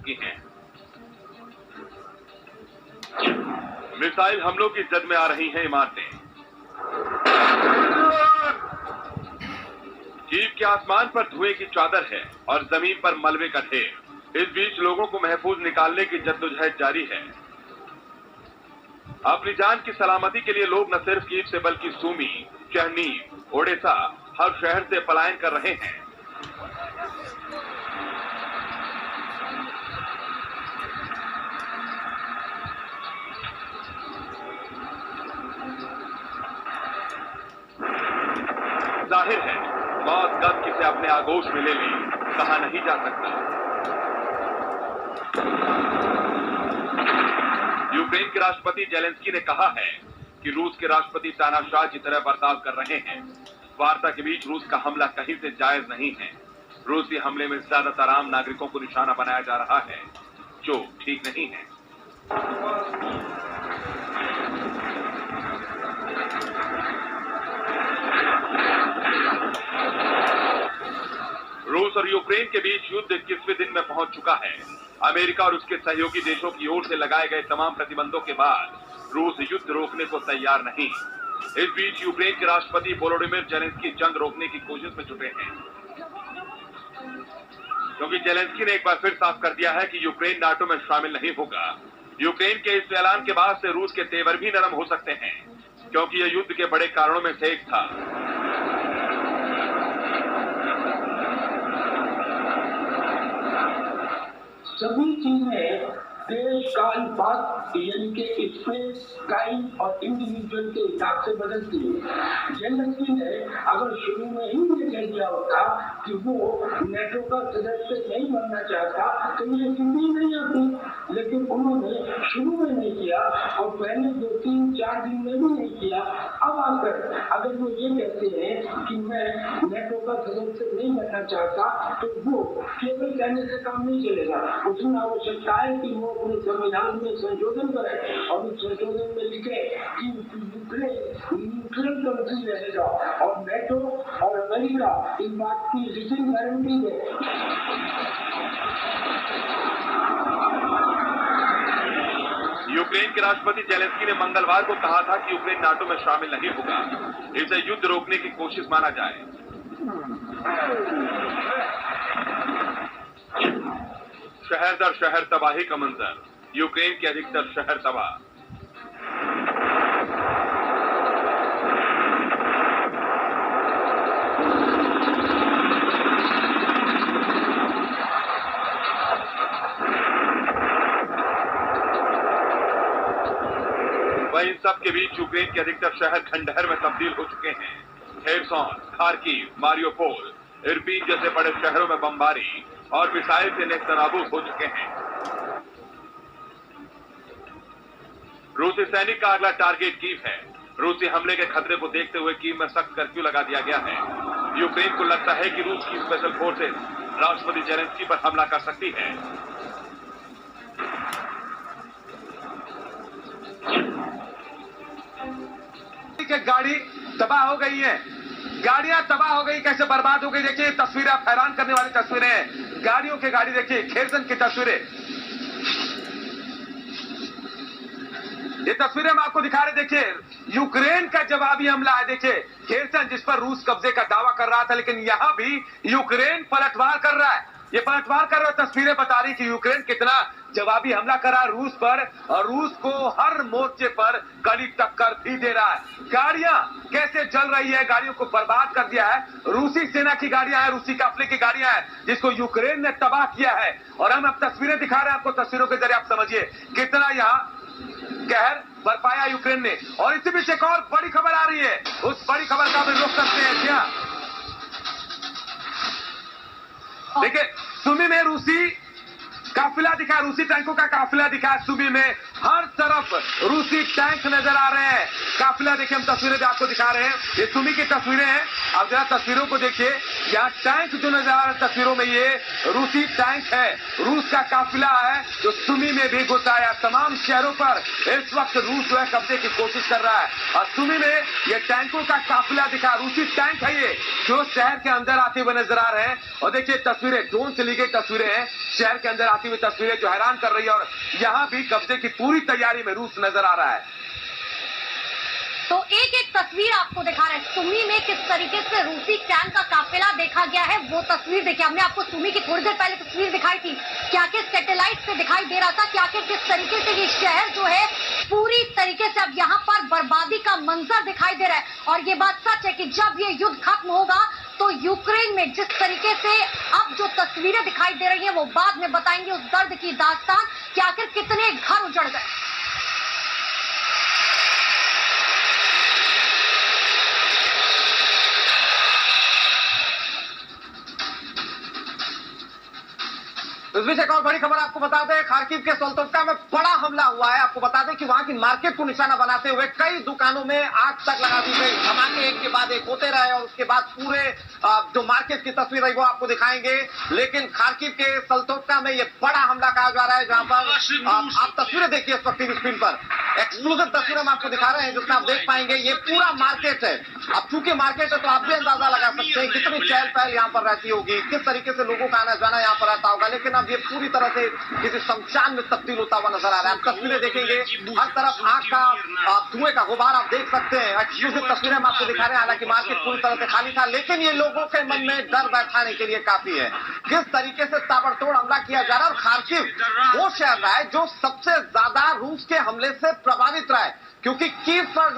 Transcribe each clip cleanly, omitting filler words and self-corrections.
चुकी हैं। मिसाइल हमलों की जद में आ रही हैं इमारतें। कीव के आसमान पर धुएं की चादर है और जमीन पर मलबे का ढेर। इस बीच लोगों को महफूज निकालने की जद्दोजहद जारी है। अपनी जान की सलामती के लिए लोग न सिर्फ कीव से बल्कि सूमी, चेरनीव, ओडेसा हर शहर से पलायन कर रहे हैं। जाहिर है मौत कब किसे अपने आगोश में ले ली कहा नहीं जा सकता। यूक्रेन के राष्ट्रपति जेलेंस्की ने कहा है कि रूस के राष्ट्रपति तानाशाह की तरह बर्ताव कर रहे हैं। वार्ता के बीच रूस का हमला कहीं से जायज नहीं है। रूसी हमले में ज्यादातर आम नागरिकों को निशाना बनाया जा रहा है, जो ठीक नहीं है। रूस और यूक्रेन के बीच युद्ध 21वें दिन में पहुंच चुका है। अमेरिका और उसके सहयोगी देशों की ओर से लगाए गए तमाम प्रतिबंधों के बाद रूस युद्ध रोकने को तैयार नहीं। इस बीच यूक्रेन के राष्ट्रपति वोलोडिमिर जेलेंस्की जंग रोकने की कोशिश में जुटे हैं, क्योंकि जेलेंस्की ने एक बार फिर साफ कर दिया है कि यूक्रेन नाटो में शामिल नहीं होगा। यूक्रेन के इस ऐलान के बाद से रूस के तेवर भी नरम हो सकते हैं, क्योंकि यह युद्ध के बड़े कारणों में से एक था। सभी चीजें देश काल पात यानी कि स्पेस टाइम और इंडिविजुअल के हिसाब से बदलती है। जेलेंस्की ने अगर शुरू में ही ये कह दिया होता कि वो नेटो का सदस्य नहीं बनना चाहता तो ये स्थिति नहीं आती, लेकिन उन्होंने शुरू में नहीं किया और पहले 2-3-4 दिन में भी नहीं किया। अब आकर अगर वो ये कहते हैं कि मैं नेटो का सदस्य नहीं बनना चाहता तो वो केवल कहने से काम नहीं चलेगा। उसमें आवश्यकता है कि वो अपने संविधान में संशोधन करें और उस संशोधन में लिखे कि न्यूट्रल कंट्री रहेगा और नेटो और अमेरिका इस बात की रिटन गारंटी है। यूक्रेन के राष्ट्रपति जेलेंस्की ने मंगलवार को कहा था कि यूक्रेन नाटो में शामिल नहीं होगा। इसे युद्ध रोकने की कोशिश माना जाए। शहर दर शहर तबाही का मंजर। यूक्रेन के अधिकतर शहर तबाह। वहीं इन सब के बीच यूक्रेन के अधिकतर शहर खंडहर में तब्दील हो चुके हैं। हेरसोन, खार्किव, मारियोपोल, इरपिन जैसे बड़े शहरों में बमबारी और मिसाइल से नेस्तनाबूद हो चुके हैं। रूसी सैनिक का अगला टारगेट कीव है। रूसी हमले के खतरे को देखते हुए कीव में सख्त कर्फ्यू लगा दिया गया है। यूक्रेन को लगता है कि रूस की स्पेशल फोर्सेस राष्ट्रपति जेलेंस्की पर हमला कर सकती है। गाड़ी तबाह हो गई है, गाड़ियां तबाह हो गई, कैसे बर्बाद हो गई। देखिए तस्वीरें, हैरान करने वाली तस्वीरें हैं। गाड़ियों की गाड़ी देखिए, खेरसन की तस्वीरें, ये तस्वीरें हम आपको दिखा रहे। देखिए यूक्रेन का जवाबी हमला है। देखिए खेरसन जिस पर रूस कब्जे का दावा कर रहा था, लेकिन यहां भी यूक्रेन पलटवार कर रहा है। ये पलटवार कर रहा है। तस्वीरें बता रही कि यूक्रेन कितना जवाबी हमला करा रूस पर, और रूस को हर मोर्चे पर कड़ी टक्कर भी दे रहा है। गाड़ियां कैसे जल रही है, गाड़ियों को बर्बाद कर दिया है। रूसी सेना की गाड़ियां हैं, रूसी काफिले की गाड़ियां हैं, जिसको यूक्रेन ने तबाह किया है। और हम अब तस्वीरें दिखा रहे हैं आपको, तस्वीरों के जरिए आप समझिए कितना यहाँ कहर बरपाया यूक्रेन ने। और इसी बीच एक और बड़ी खबर आ रही है, उस बड़ी खबर का भी रुख करते हैं। क्या देखिए, सुमी में रूसी काफिला दिखा, रूसी टैंकों का काफिला दिखा सुमी में। हर तरफ रूसी टैंक नजर आ रहे हैं। काफिला देखिए, हम तस्वीरें भी आपको दिखा रहे हैं, ये सुमी की तस्वीरें हैं। अब जरा तस्वीरों को देखिए, यहाँ टैंक जो नजर आ रहा है तस्वीरों में, ये रूसी टैंक है। रूस का काफिला है जो सुमी में भी घुसा है। तमाम शहरों पर इस वक्त रूस जो है कब्जे की कोशिश कर रहा है और सुमी में ये टैंकों का काफिला दिखा, रूसी टैंक है ये जो शहर के अंदर आते हुए नजर आ रहे हैं। और देखिए तस्वीरें ड्रोन से ली गई तस्वीरें हैं, शहर के अंदर आती हुई तस्वीरें जो हैरान कर रही है। और यहाँ भी कब्जे की पूरी तैयारी में रूस नजर आ रहा है। तो एक एक तस्वीर आपको दिखा रहे हैं सुमी में किस तरीके से रूसी टैंक का काफिला देखा गया है। वो तस्वीर देखिए, हमने आपको सुमी की थोड़ी देर पहले तस्वीर दिखाई थी, क्या कि सैटेलाइट से दिखाई दे रहा था क्या कि किस तरीके से ये शहर जो है पूरी तरीके से अब यहाँ पर बर्बादी का मंजर दिखाई दे रहा है। और ये बात सच है कि जब ये युद्ध खत्म होगा तो यूक्रेन में जिस तरीके से अब जो तस्वीरें दिखाई दे रही हैं वो बाद में बताएंगे उस दर्द की दास्तान कि आखिर कितने घर उजड़ गए। इस बीच एक और बड़ी खबर आपको बता दें, खार्किव के सोल्तोवका में बड़ा हमला हुआ है। आपको बता दें कि वहां की मार्केट को निशाना बनाते हुए कई दुकानों में आग तक लगा दी गई। धमाके एक के बाद एक होते रहे और उसके बाद पूरे जो मार्केट की तस्वीर है वो आपको दिखाएंगे। लेकिन खार्किव के सोल्तोवका में ये बड़ा हमला कहा जा रहा है, जहां पर आप तस्वीरें देखिए इस वक्त टीवी स्क्रीन पर। एक्सक्लूसिव तस्वीरें हम आपको दिखा रहे हैं जिसमें आप देख पाएंगे ये पूरा मार्केट है। अब चूंकि मार्केट है तो आप भी अंदाजा लगा सकते हैं कितनी चहल पहल यहाँ पर रहती होगी, किस तरीके से लोगों का आना जाना यहाँ पर रहता होगा। लेकिन अब ये पूरी तरह से किसी शमशान में तब्दील होता हुआ नजर आ रहा है। आप तस्वीरें देखेंगे, हर तरफ आग का धुएं का गुबार आप देख सकते हैं। एक्सक्लूसिव तस्वीरें हम आपको दिखा रहे हैं। हालांकि मार्केट पूरी तरह से खाली था, लेकिन ये लोगों के मन में डर बैठाने के लिए काफी है। किस तरीके से ताबड़तोड़ हमला किया जा रहा है। और खार्किव वो शहर रहा है जो सबसे ज्यादा रूस के हमले से प्रभावित रहा है, क्योंकि कीव पर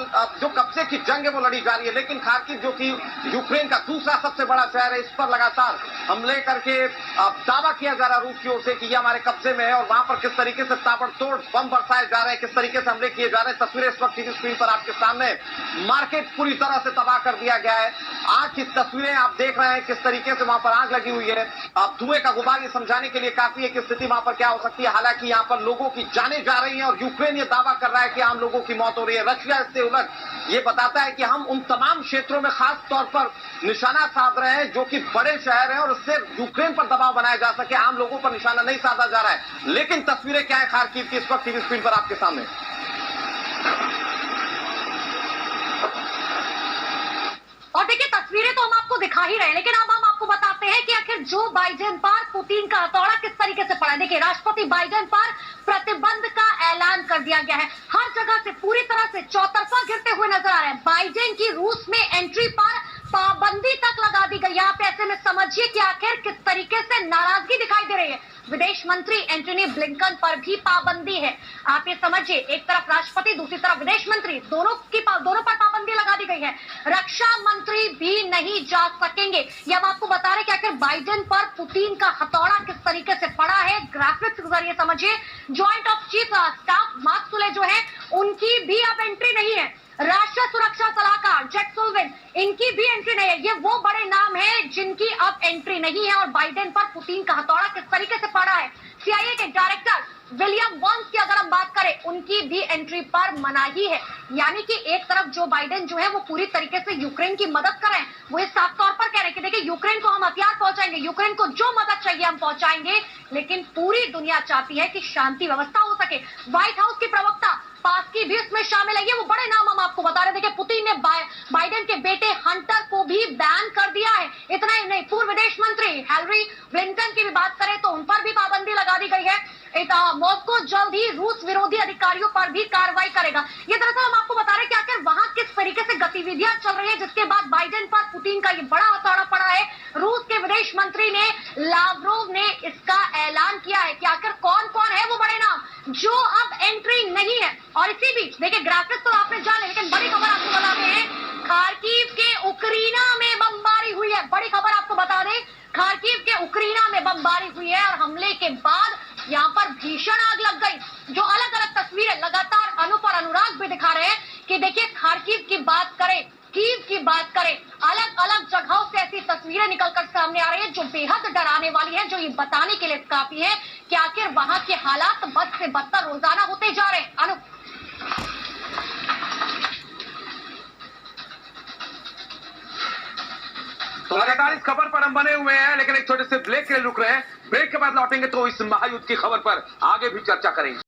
जो कब्जे की जंग है वो लड़ी जा रही है। लेकिन खार्किव जो कि यूक्रेन का दूसरा सबसे बड़ा शहर है, इस पर लगातार हमले करके दावा किया जा रहा है रूस की ओर से कि ये हमारे कब्जे में है। और वहां पर किस तरीके से ताबड़तोड़ बम बरसाए जा रहे हैं, किस तरीके से हमले किए जा रहे हैं, तस्वीरें इस वक्त टीवी स्क्रीन पर आपके सामने। मार्केट पूरी तरह से तबाह कर दिया गया है। आग की तस्वीरें आप देख रहे हैं किस तरीके से वहां पर आग लगी हुई है। धुएं का गुबार ये समझाने के लिए काफी है कि स्थिति वहां पर क्या हो सकती है। हालांकि यहाँ पर लोगों की जानें जा रही हैं और यूक्रेन ये दावा कर रहा है कि आम लोगों की मौत हो रही है। रशिया इससे उलट ये बताता है कि हम उन तमाम क्षेत्रों में खास तौर पर निशाना साध रहे हैं जो कि बड़े शहर हैं और इससे यूक्रेन पर दबाव बनाया जा सके। आम लोगों पर निशाना नहीं साधा जा रहा है। लेकिन तस्वीरें क्या है खार्किव की इस वक्त टीवी स्क्रीन पर आपके सामने। और देखिए तस्वीरें तो हम आपको दिखा ही रहे हैं, लेकिन अब हम आपको बताते हैं कि आखिर जो बाइडेन पर पुतिन का हथौड़ा किस तरीके से पड़ा। देखिए राष्ट्रपति बाइडेन पर प्रतिबंध का ऐलान कर दिया गया है। हर जगह से पूरी तरह से चौतरफा गिरते हुए नजर आ रहे हैं। बाइडेन की रूस में एंट्री पर पाबंदी तक लगा दी गई। यहाँ पे ऐसे में समझिए कि आखिर किस तरीके से नाराजगी दिखाई दे रही है। विदेश मंत्री एंटनी ब्लिंकन पर भी पाबंदी है। आप ये समझिए, एक तरफ राष्ट्रपति, दूसरी तरफ विदेश मंत्री, दोनों पर पाबंदी लगा दी गई है। रक्षा मंत्री भी नहीं जा सकेंगे। ये हम आपको बता रहे हैं कि आखिर बाइडेन पर पुतिन का हथौड़ा किस तरीके से पड़ा है। ग्राफिक्स के जरिए समझिए। Joint of chief staff mark Sule जो है उनकी भी अब एंट्री नहीं है। राष्ट्रीय सुरक्षा सलाहकार जैक सुल्लिवान, इनकी भी एंट्री नहीं है। ये वो बड़े नाम हैं जिनकी अब एंट्री नहीं है। और बाइडेन पर पुतिन का हथौड़ा किस तरीके से पड़ा है। सीआईए के डायरेक्टर विलियम बर्न्स की अगर हम बात करें, उनकी भी एंट्री पर मनाही है। यानी कि एक तरफ जो बाइडेन जो है वो पूरी तरीके से यूक्रेन की मदद कर रहे हैं। वो इस साफ तौर पर कह रहे हैं कि देखिए यूक्रेन को हम हथियार पहुंचाएंगे, यूक्रेन को जो मदद चाहिए हम पहुंचाएंगे, लेकिन पूरी दुनिया चाहती है कि शांति व्यवस्था हो सके। व्हाइट हाउस की प्रवक्ता पास्की भी इसमें शामिल है। ये वो बड़े नाम हम आपको बता रहे थे कि पुतिन ने बाइडेन के बेटे हंटर को भी बैन कर दिया है। इतना ही नहीं, पूर्व विदेश मंत्री हिलरी क्लिंटन की भी बात करें तो उन पर भी पाबंदी लगा दी गई है। मॉस्को जल्द ही रूस विरोधी अधिकारियों पर भी कार्रवाई करेगा। ये दरअसल हम आपको बता रहे हैं कि आखिर वहां किस तरीके से गतिविधियां चल रही है, जिसके बाद बाइडेन पर पुतिन का ये बड़ा हथौड़ा पड़ा है। रूस के विदेश मंत्री ने लावरोव ने इसका ऐलान किया है कि आखिर कौन कौन है वो बड़े नाम जो अब एंट्री नहीं है। और इसी बीच देखिए ग्राफिक्स तो आपने जाने, लेकिन बड़ी खबर आपको बताते हैं, खार्किव के उक्रीना में बमबारी हुई है। बड़ी खबर आपको बता दें, खार्किव के उक्रीना में बमबारी हुई है और हमले के बाद यहाँ पर भीषण आग लग गई। जो अलग अलग तस्वीरें लगातार अनुप और अनुराग भी दिखा रहे हैं कि देखिए खार्किव की बात करें कीव की बात करें, अलग अलग जगहों से ऐसी तस्वीरें निकलकर सामने आ रही है जो बेहद डराने वाली है, जो ये बताने के लिए काफी है कि आखिर वहां के हालात बद से बदतर रोजाना होते जा रहे हैं। अनु तो लगातार इस खबर पर हम बने हुए हैं, लेकिन एक छोटे से ब्रेक के लिए रुक रहे हैं। ब्रेक के बाद लौटेंगे तो इस महायुद्ध की खबर पर आगे भी चर्चा करेंगे।